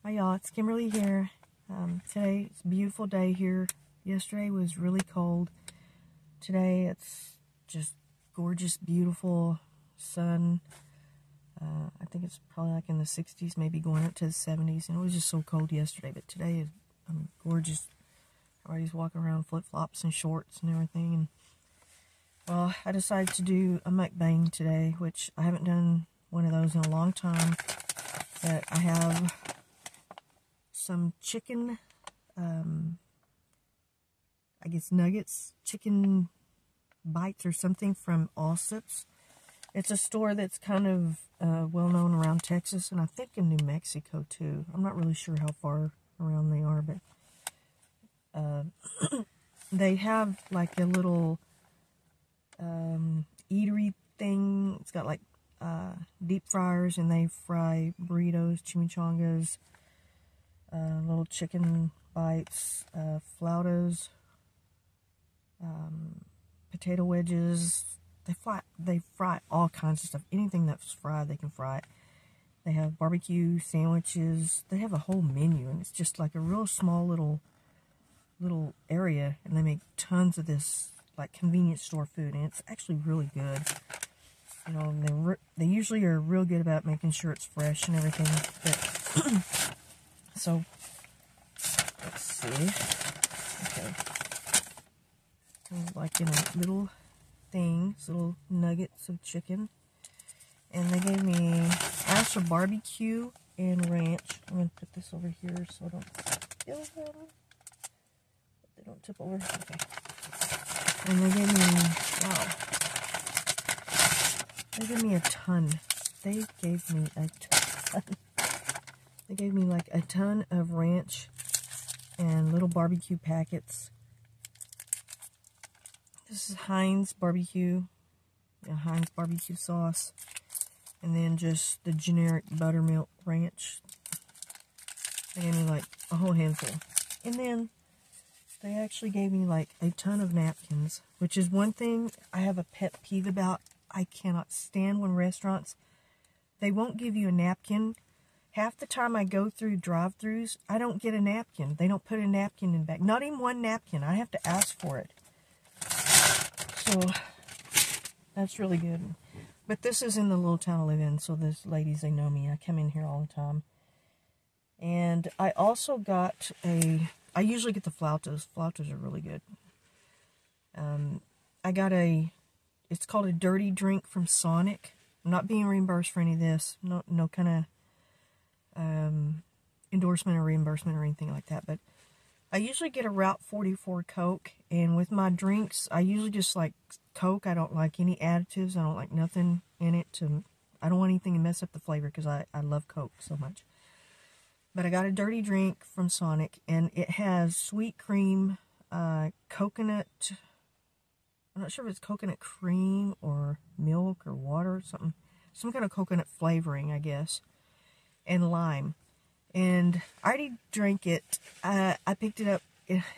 Hi y'all, it's Kimberly here. Today it's a beautiful day here. Yesterday was really cold. Today it's just gorgeous, beautiful sun. I think it's probably like in the 60s, maybe going up to the 70s. And it was just so cold yesterday, but today is gorgeous. Everybody's walking around flip-flops and shorts and everything. And well, I decided to do a mukbang today, which I haven't done one of those in a long time. But I have some chicken, I guess nuggets, chicken bites or something from ALLSUP'S. It's a store that's kind of well known around Texas, and I think in New Mexico too. I'm not really sure how far around they are, but they have like a little eatery thing. It's got like deep fryers, and they fry burritos, chimichangas, little chicken bites, flautas, potato wedges. They fry all kinds of stuff. Anything that's fried, they can fry it. They have barbecue sandwiches. They have a whole menu, and it's just like a real small little area, and they make tons of this like convenience store food, and it's actually really good. You know, they usually are real good about making sure it's fresh and everything. But so let's see. Okay, like in a little things, little nuggets of chicken, and they gave me extra barbecue and ranch. I'm gonna put this over here so I don't spill them. They don't tip over. Okay. And they gave me, wow, they gave me a ton. They gave me a ton. They gave me like a ton of ranch and little barbecue packets. This is Heinz barbecue, Heinz barbecue sauce, and then just the generic buttermilk ranch. They gave me like a whole handful. And then they actually gave me like a ton of napkins, which is one thing I have a pet peeve about. I cannot stand when restaurants, they won't give you a napkin. Half the time I go through drive-thrus, I don't get a napkin. They don't put a napkin in back. Not even one napkin. I have to ask for it. So, that's really good. But this is in the little town I live in, so these ladies, they know me. I come in here all the time. And I also got I usually get the flautas. Flautas are really good. I got it's called a dirty drink from Sonic. I'm not being reimbursed for any of this. No kind of endorsement or reimbursement or anything like that. But I usually get a Route 44 Coke, and with my drinks, I usually just like Coke. I don't like any additives. I don't like nothing in it I don't want anything to mess up the flavor, because I love Coke so much. But I got a dirty drink from Sonic, and it has sweet cream, coconut, I'm not sure if it's coconut cream or milk or water or something. Some kind of coconut flavoring, I guess, and lime. And I already drank it. I picked it up.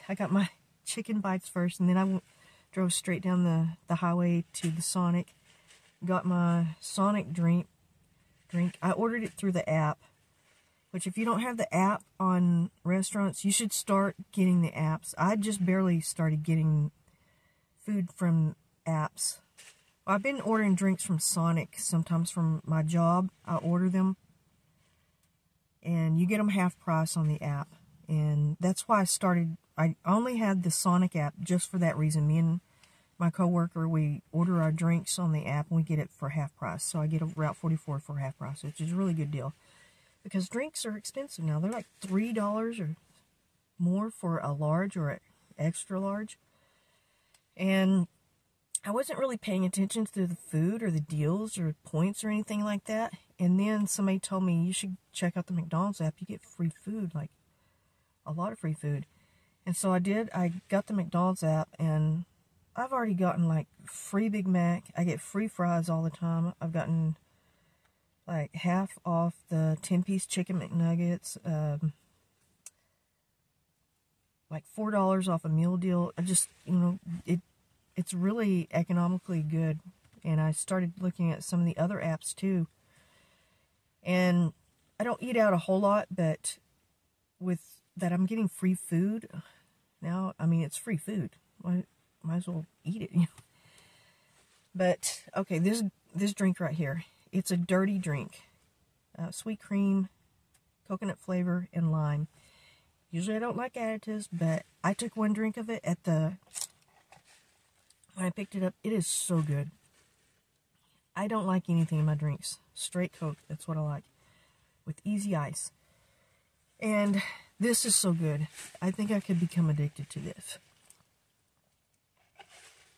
I got my chicken bites first, and then I drove straight down the highway to the Sonic. Got my Sonic drink. I ordered it through the app, which if you don't have the app on restaurants, you should start getting the apps. I just barely started getting food from apps. I've been ordering drinks from Sonic sometimes from my job. I order them, and you get them half price on the app. And that's why I only had the Sonic app just for that reason. Me and my coworker, we order our drinks on the app, and we get it for half price. So I get a Route 44 for half price, which is a really good deal. Because drinks are expensive now. They're like $3 or more for a large or an extra large. And I wasn't really paying attention to the food or the deals or points or anything like that. And then somebody told me, you should check out the McDonald's app. You get free food, like a lot of free food. And so I did. I got the McDonald's app, and I've already gotten like free Big Mac. I get free fries all the time. I've gotten like half off the 10-piece chicken McNuggets. Like $4 off a meal deal. I just, it's really economically good. and I started looking at some of the other apps too. And I don't eat out a whole lot, but with that I'm getting free food now. I mean, it's free food. Might as well eat it, you know. But okay, this drink right here, it's a dirty drink. Sweet cream, coconut flavor, and lime. Usually I don't like additives, but I took one drink of it when I picked it up. It is so good. I don't like anything in my drinks. Straight Coke, that's what I like. With easy ice. And this is so good. I think I could become addicted to this.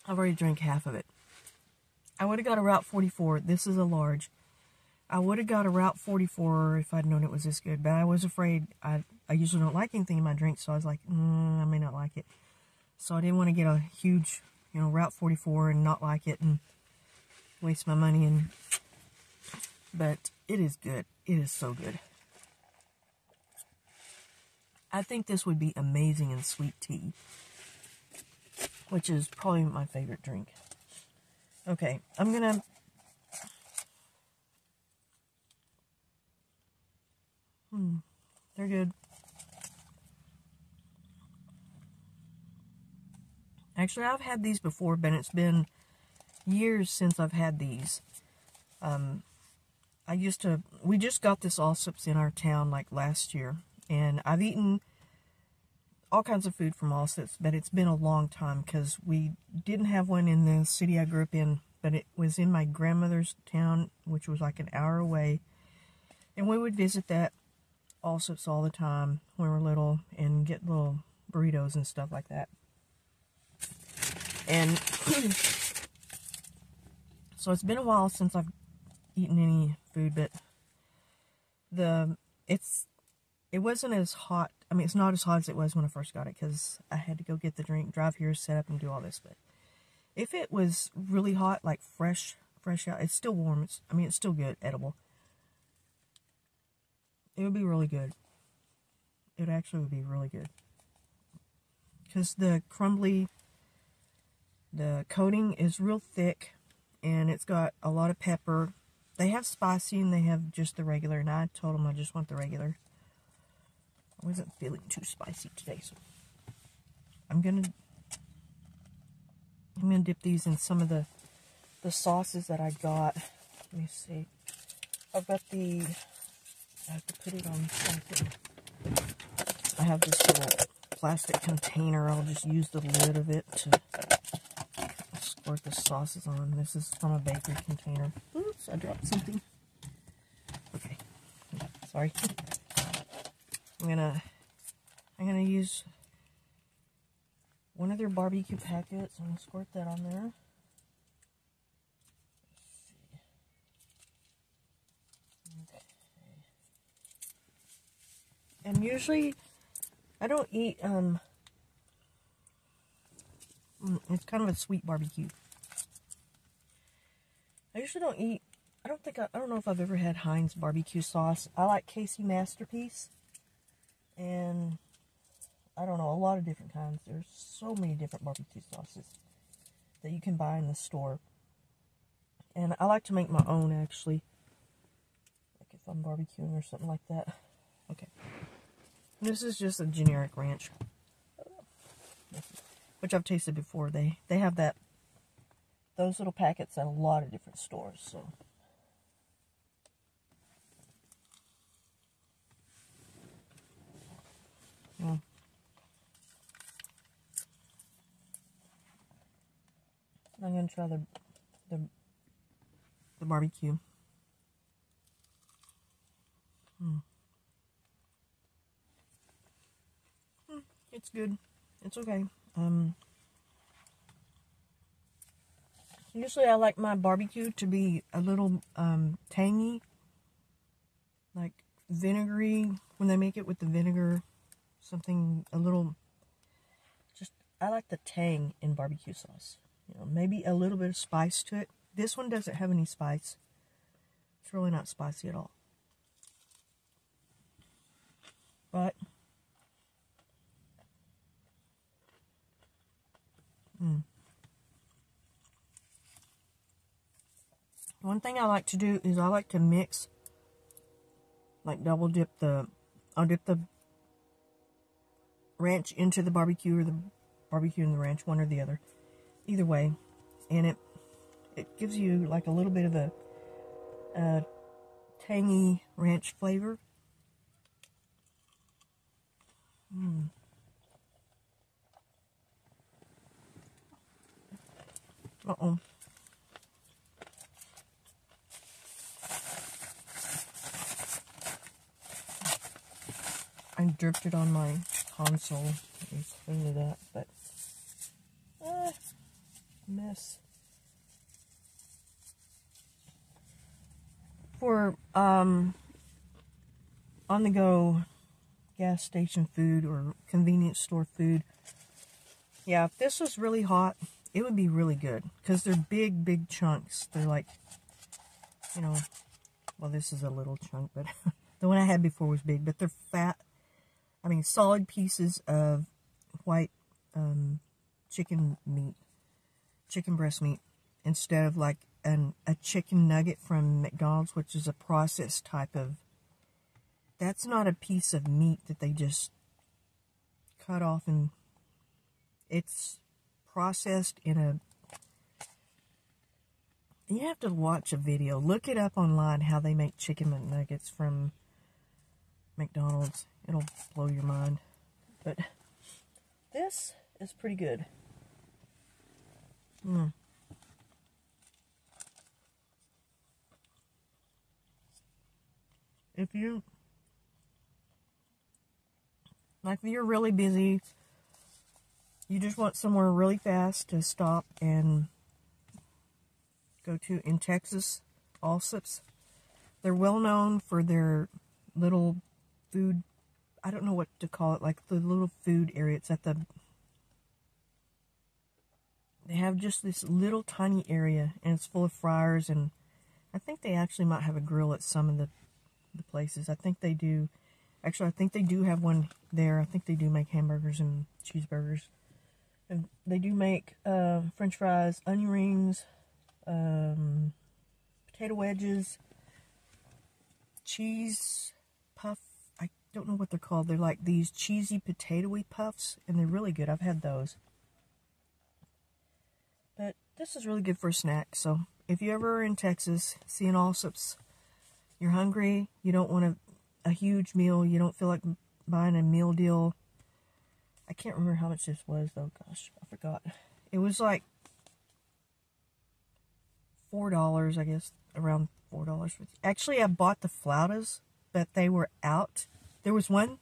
I've already drank half of it. I would have got a Route 44. This is a large. I would have got a Route 44 if I'd known it was this good, but I was afraid. I usually don't like anything in my drink, so I was like, I may not like it. So I didn't want to get a huge, Route 44 and not like it and waste my money. But it is good. It is so good. I think this would be amazing in sweet tea, which is probably my favorite drink. Okay, I'm gonna... They're good. Actually, I've had these before, but it's been years since I've had these. We just got this ALLSUP'S in our town like last year, and I've eaten all kinds of food from ALLSUP'S, but it's been a long time because we didn't have one in the city I grew up in, but it was in my grandmother's town, which was like an hour away, and we would visit that ALLSUP'S all the time when we were little and get little burritos and stuff like that. And so it's been a while since I've eaten any food, but it wasn't as hot. I mean, it's not as hot as it was when I first got it because I had to go get the drink, drive here, set up, and do all this. But if it was really hot, like fresh out, it's still warm. It's still good, edible. It would be really good. It actually would be really good. Because the coating is real thick, and it's got a lot of pepper. They have spicy, and they have just the regular, and I told them I just want the regular. I wasn't feeling too spicy today, so I'm gonna dip these in some of the sauces that I got. Let me see. I have to put it on something. I have this little plastic container. I'll just use the lid of it to squirt the sauces on. This is from a bakery container. Oops, I dropped something. Okay, sorry. I'm gonna use one of their barbecue packets. I'm gonna squirt that on there. And usually, I don't eat, it's kind of a sweet barbecue. I usually don't eat, I don't know if I've ever had Heinz barbecue sauce. I like Casey Masterpiece. And, I don't know, a lot of different kinds. There's so many different barbecue sauces that you can buy in the store. And I like to make my own, actually. Like if I'm barbecuing or something like that. Okay. This is just a generic ranch, which I've tasted before. They have those little packets at a lot of different stores. So, yeah. I'm gonna try the barbecue. It's good. It's okay. Usually I like my barbecue to be a little tangy, like vinegary when they make it with the vinegar. Something a little, I like the tang in barbecue sauce. Maybe a little bit of spice to it. This one doesn't have any spice. It's really not spicy at all. But One thing I like to do is I like to mix, like double dip I'll dip the ranch into the barbecue, or the barbecue and the ranch, one or the other. Either way. And it gives you like a little bit of a tangy ranch flavor. Uh-oh. I dripped it on my console. Let me clean it up, but mess. For on the go gas station food or convenience store food, yeah, if this was really hot, it would be really good, because they're big chunks. They're like, you know, well, this is a little chunk, but the one I had before was big, but they're fat. I mean, solid pieces of white chicken breast meat, instead of like a chicken nugget from McDonald's, which is a processed type of, that's not a piece of meat that they just cut off, and it's processed in a, you have to watch a video. Look it up online, how they make chicken McNuggets from McDonald's. It'll blow your mind. But this is pretty good. If you're really busy, you just want somewhere really fast to stop and go to in Texas, ALLSUP'S. They're well known for their little food, I don't know what to call it, like the little food area. It's at the, they have just this little tiny area, and it's full of fryers, and I think they actually might have a grill at some of the places. I think they do. Actually, I think they do have one there. I think they do make hamburgers and cheeseburgers. And they do make French fries, onion rings, potato wedges, cheese puff. I don't know what they're called. They're like these cheesy potato-y puffs, and they're really good. I've had those. But this is really good for a snack. So if you ever are in Texas, see an ALLSUP'S, you're hungry, you don't want a huge meal, you don't feel like buying a meal deal. I can't remember how much this was, though. Gosh, I forgot. It was like $4, I guess, around $4. Actually, I bought the flautas, but they were out. There was one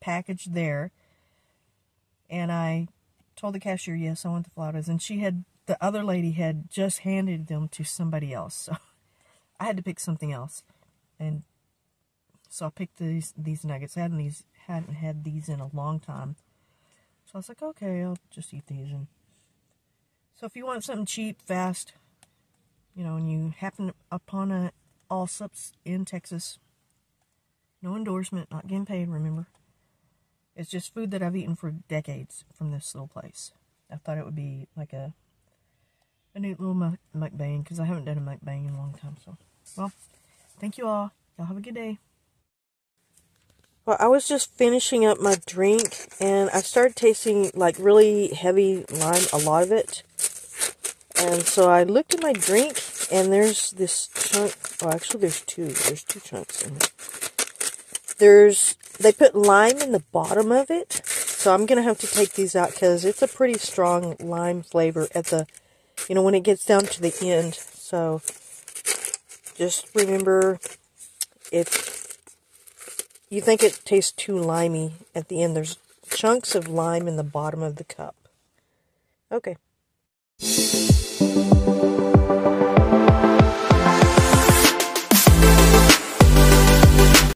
package there, and I told the cashier, yes, I want the flautas, and the other lady had just handed them to somebody else, so I had to pick something else. And so I picked these nuggets. I hadn't had these in a long time. So I was like, okay, I'll just eat these. And so if you want something cheap, fast, you know, and you happen upon a ALLSUP'S in Texas, no endorsement, not getting paid, remember. It's just food that I've eaten for decades from this little place. I thought it would be like a neat little mukbang, because I haven't done a mukbang in a long time. So, well, thank you all. Y'all have a good day. Well, I was just finishing up my drink, and I started tasting like really heavy lime, a lot of it. And so I looked at my drink, and there's this chunk. Oh, actually, there's two. There's two chunks in it. They put lime in the bottom of it, so I'm gonna have to take these out, because it's a pretty strong lime flavor at the, you know, when it gets down to the end. So just remember, if you think it tastes too limey at the end, there's chunks of lime in the bottom of the cup. Okay.